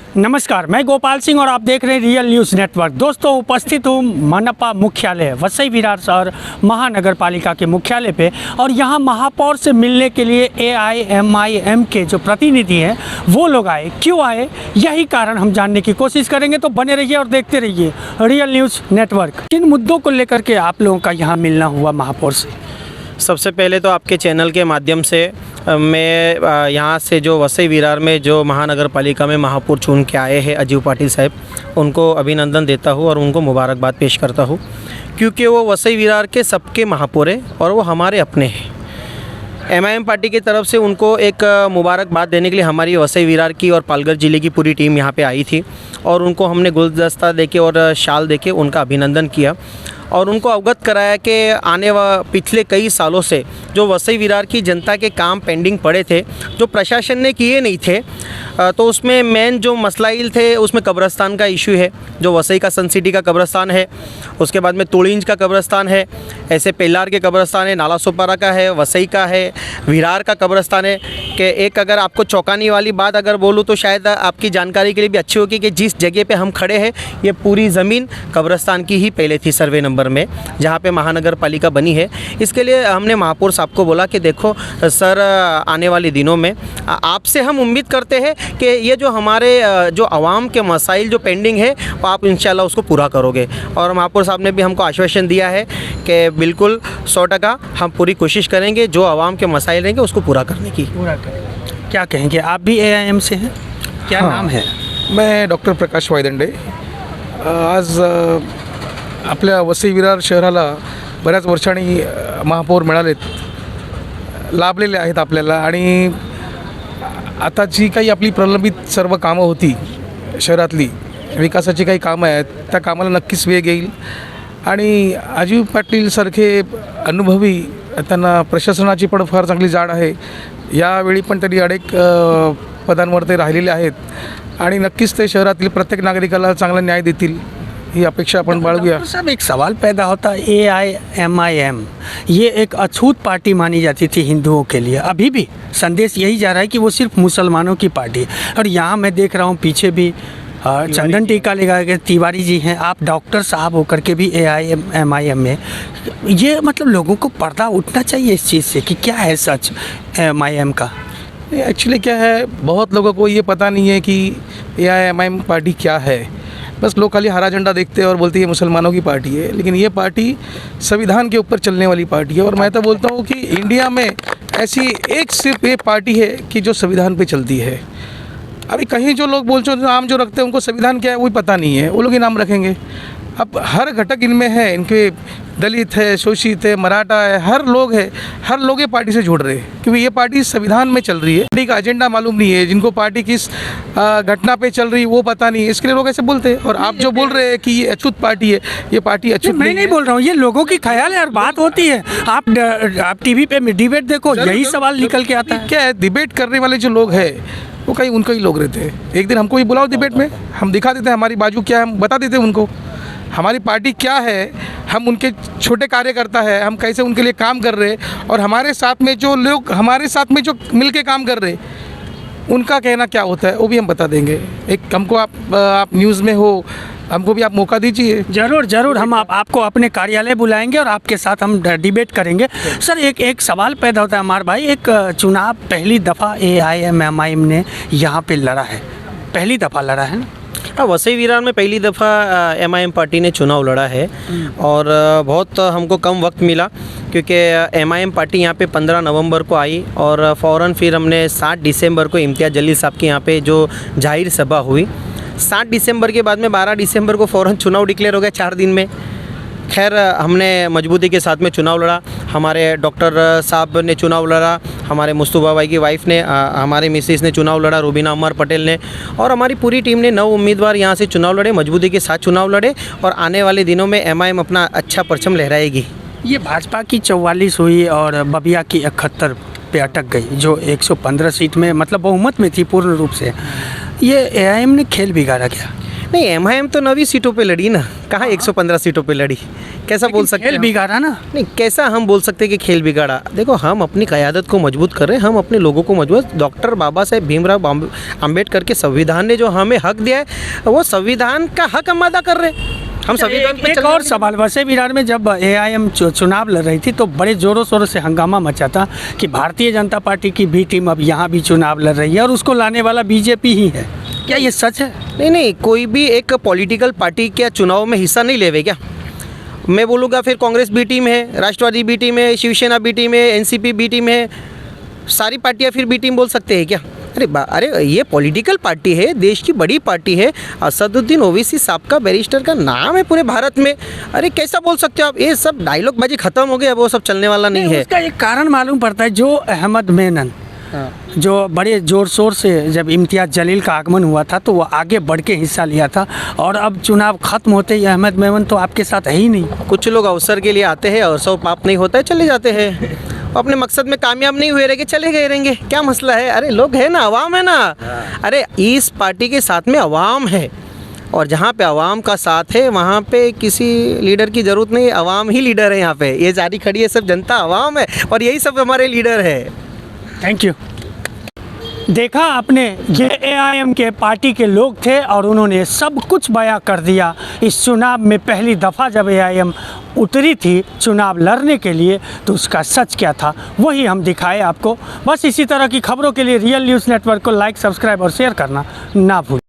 नमस्कार, मैं गोपाल सिंह और आप देख रहे हैं रियल न्यूज़ नेटवर्क। दोस्तों, उपस्थित हूँ मनपा मुख्यालय वसई विरार शहर महानगर पालिका के मुख्यालय पे और यहाँ महापौर से मिलने के लिए AIMIM के जो प्रतिनिधि हैं वो लोग आए। क्यों आए, यही कारण हम जानने की कोशिश करेंगे, तो बने रहिए और देखते रहिए रियल न्यूज़ नेटवर्क। किन मुद्दों को लेकर के आप लोगों का यहाँ मिलना हुआ महापौर से? सबसे पहले तो आपके चैनल के माध्यम से मैं यहाँ से जो वसई विरार में जो महानगर पालिका में महापौर चुन के आए हैं अजीव पाटिल साहब, उनको अभिनंदन देता हूँ और उनको मुबारकबाद पेश करता हूँ, क्योंकि वो वसई विरार के सबके महापौर हैं और वो हमारे अपने हैं। MIM पार्टी की तरफ से उनको एक मुबारकबाद देने के लिए हमारी वसई विरार की और पालघर ज़िले की पूरी टीम यहाँ पे आई थी और उनको हमने गुलदस्ता देके और शाल देके उनका अभिनंदन किया और उनको अवगत कराया कि पिछले कई सालों से जो वसई विरार की जनता के काम पेंडिंग पड़े थे, जो प्रशासन ने किए नहीं थे, तो उसमें मेन जो मसलाइल थे उसमें कब्रस्तान का इशू है, जो वसई का सन सिटी का कब्रस्तान है, उसके बाद में तुड़िंज का कब्रस्तान है, ऐसे पेलार के कब्रस्तान है, नाला सोपारा का है, वसई का है, विरार का कब्रस्तान है। कि एक अगर आपको चौंकाने वाली बात अगर बोलूँ तो शायद आपकी जानकारी के लिए भी अच्छी होगी कि जिस जगह पे हम खड़े हैं ये पूरी ज़मीन कब्रस्तान की ही पहले थी सर्वे नंबर में, जहाँ पे महानगर पालिका बनी है। इसके लिए हमने महापौर साहब को बोला कि देखो सर, आने वाले दिनों में आपसे हम उम्मीद करते हैं कि ये जो हमारे जो आवाम के मसाइल जो पेंडिंग है वो आप इंशाल्लाह उसको पूरा करोगे। और महापौर साहब ने भी हमको आश्वासन दिया है कि बिल्कुल 100% हम पूरी कोशिश करेंगे जो आवाम के मसाइल रहेंगे उसको पूरा करने की। क्या कहेंगे, आप भी AIM से हैं? क्या नाम है? मैं डॉक्टर प्रकाश वायदंडे। आज आपल्या वसई विरार शहराला बऱ्याच वर्षांनी महापौर मिळालेत, लाभलेले आहेत आपल्याला। आणि आता जी काही आपली प्रलंबित सर्व कामं होती शहरातली, विकासाची काही कामं आहेत, त्या कामाला नक्कीच वेग येईल। आणि अजीव पाटील सारखे अनुभवी, त्यांना प्रशासनाची पण फार चांगली जाण आहे। यावेळी पण त्यांनी अनेक पदांवर ते राहिलेले आहेत आणि नक्कीच ते शहरातील प्रत्येक नागरिकाला चांगला न्याय देतील ही अपेक्षा आपण बाळगूया। सब एक सवाल पैदा होता है, AIMIM ये एक अछूत पार्टी मानी जाती थी हिंदुओं के लिए, अभी भी संदेश यही जा रहा है कि वो सिर्फ मुसलमानों की पार्टी है। और यहाँ मैं देख रहा हूँ पीछे भी चंदन टीका लगाए गए तिवारी जी हैं, आप डॉक्टर साहब होकर के भी AIMIM में, ये मतलब लोगों को पर्दा उठना चाहिए इस चीज़ से कि क्या है सच MIM का। एक्चुअली क्या है, बहुत लोगों को ये पता नहीं है कि AIMIM पार्टी क्या है। बस लोग खाली हरा झंडा देखते हैं और बोलते हैं ये मुसलमानों की पार्टी है, लेकिन ये पार्टी संविधान के ऊपर चलने वाली पार्टी है। और मैं तो बोलता हूँ कि इंडिया में ऐसी एक सिर्फ ये पार्टी है कि जो संविधान पे चलती है। अभी कहीं जो लोग बोलते हैं नाम जो रखते हैं उनको संविधान क्या है वही पता नहीं है, वो लोग ही नाम रखेंगे। अब हर घटक इनमें है, इनके दलित है, शोषित है, मराठा है, हर लोग है, हर लोग ये पार्टी से जुड़ रहे हैं क्योंकि ये पार्टी संविधान में चल रही है। पार्टी का एजेंडा मालूम नहीं है, जिनको पार्टी किस घटना पे चल रही है वो पता नहीं है, इसके लिए लोग ऐसे बोलते हैं। और आप जो बोल रहे हैं कि ये अछूत पार्टी है, ये पार्टी अछूत नहीं बोल रहा हूँ, ये लोगों की ख्याल है और बात होती है। आप टीवी पे डिबेट देखो, यही सवाल निकल के आता है। क्या है, डिबेट करने वाले जो लोग हैं वो कहीं उनको ही लोग रहते हैं। एक दिन हमको ही बुलाओ डिबेट में, हम दिखा देते हैं हमारी बाजू क्या है, हम बता देते हैं उनको हमारी पार्टी क्या है, हम उनके छोटे कार्यकर्ता है, हम कैसे उनके लिए काम कर रहे हैं और हमारे साथ में जो लोग हमारे साथ में जो मिल के काम कर रहे हैं उनका कहना क्या होता है वो भी हम बता देंगे। एक हमको आप न्यूज़ में हो, हमको भी आप मौका दीजिए। ज़रूर हम आपको अपने कार्यालय बुलाएंगे और आपके साथ हम डिबेट करेंगे। सर, एक सवाल पैदा होता है हमारे भाई, एक चुनाव पहली दफ़ा AIMIM ने यहाँ पे लड़ा है, पहली दफ़ा लड़ा है ना? वसई विरार में पहली दफ़ा MIM पार्टी ने चुनाव लड़ा है और बहुत हमको कम वक्त मिला क्योंकि MIM पार्टी यहाँ पे 15 नवंबर को आई और फ़ौरन फिर हमने 7 दिसंबर को इम्तियाज़ जलील साहब के यहाँ पे जो जाहिर सभा हुई। 7 दिसंबर के बाद में 12 दिसंबर को फ़ौरन चुनाव डिक्लेयर हो गया 4 दिन में। खैर, हमने मजबूती के साथ में चुनाव लड़ा, हमारे डॉक्टर साहब ने चुनाव लड़ा, हमारे मुस्तफा भाई की वाइफ ने, हमारे मिसेस ने चुनाव लड़ा, रुबीना अमर पटेल ने, और हमारी पूरी टीम ने 9 उम्मीदवार यहाँ से चुनाव लड़े, मजबूती के साथ चुनाव लड़े और आने वाले दिनों में MIM अपना अच्छा परचम लहराएगी। ये भाजपा की 44 हुई और बबिया की 71 पे अटक गई, जो 115 सीट में मतलब बहुमत में थी पूर्ण रूप से। ये AIM ने खेल बिगाड़ा क्या? नहीं, एमआईएम तो 9 सीटों पे लड़ी ना, कहाँ 115 सीटों पे लड़ी, कैसा बोल सकते खेल हैं? बिगाड़ा ना। नहीं, कैसा हम बोल सकते हैं कि खेल बिगाड़ा? देखो, हम अपनी क़यादत को मजबूत कर रहे हैं, हम अपने लोगों को मजबूत, डॉक्टर बाबा साहेब भीमराव अम्बेडकर के संविधान ने जो हमें हक दिया है, वो संविधान का हक हम अदा कर रहे हैं। हम संविधान पे एक और सवाल, वसई विरार में जब एआईएम चुनाव लड़ रही थी तो बड़े ज़ोरों शोरों से हंगामा मचा था कि भारतीय जनता पार्टी की बी टीम अब यहाँ भी चुनाव लड़ रही है और उसको लाने वाला बीजेपी ही है। क्या ये सच है? नहीं, कोई भी एक पॉलिटिकल पार्टी क्या चुनाव में हिस्सा नहीं लेवे क्या? मैं बोलूँगा फिर कांग्रेस बी टीम है, राष्ट्रवादी बी टीम है, शिवसेना बी टीम है, एनसीपी बी टीम है, सारी पार्टियां फिर बी टीम बोल सकते हैं क्या? अरे ये पॉलिटिकल पार्टी है, देश की बड़ी पार्टी है। असदुद्दीन ओवैसी साहब का, बैरिस्टर का नाम है पूरे भारत में। अरे कैसा बोल सकते हो आप? ये सब डायलॉग बाजी खत्म हो गया, वो सब चलने वाला नहीं है। उसका एक कारण मालूम पड़ता है, जो अहमद मेनन जो बड़े ज़ोर शोर से जब इम्तियाज़ जलील का आगमन हुआ था तो वो आगे बढ़ के हिस्सा लिया था, और अब चुनाव खत्म होते ही अहमद मेनन तो आपके साथ है ही नहीं। कुछ लोग अवसर के लिए आते हैं, अवसर पाप नहीं होता है, चले जाते हैं। अपने मकसद में कामयाब नहीं हुए रहेंगे, चले गए रहेंगे, क्या मसला है? अरे लोग है ना, अवाम है ना। अरे इस पार्टी के साथ में अवाम है, और जहाँ पे अवाम का साथ है वहाँ पे किसी लीडर की ज़रूरत नहीं, अवाम ही लीडर है। यहाँ पे ये जारी खड़ी है, सब जनता अवाम है, और यही सब हमारे लीडर है। Thank you. देखा आपने, ये एआईएम के पार्टी के लोग थे और उन्होंने सब कुछ बयां कर दिया। इस चुनाव में पहली दफ़ा जब एआईएम उतरी थी चुनाव लड़ने के लिए तो उसका सच क्या था वही हम दिखाए आपको। बस इसी तरह की खबरों के लिए रियल न्यूज़ नेटवर्क को लाइक, सब्सक्राइब और शेयर करना ना भूलें।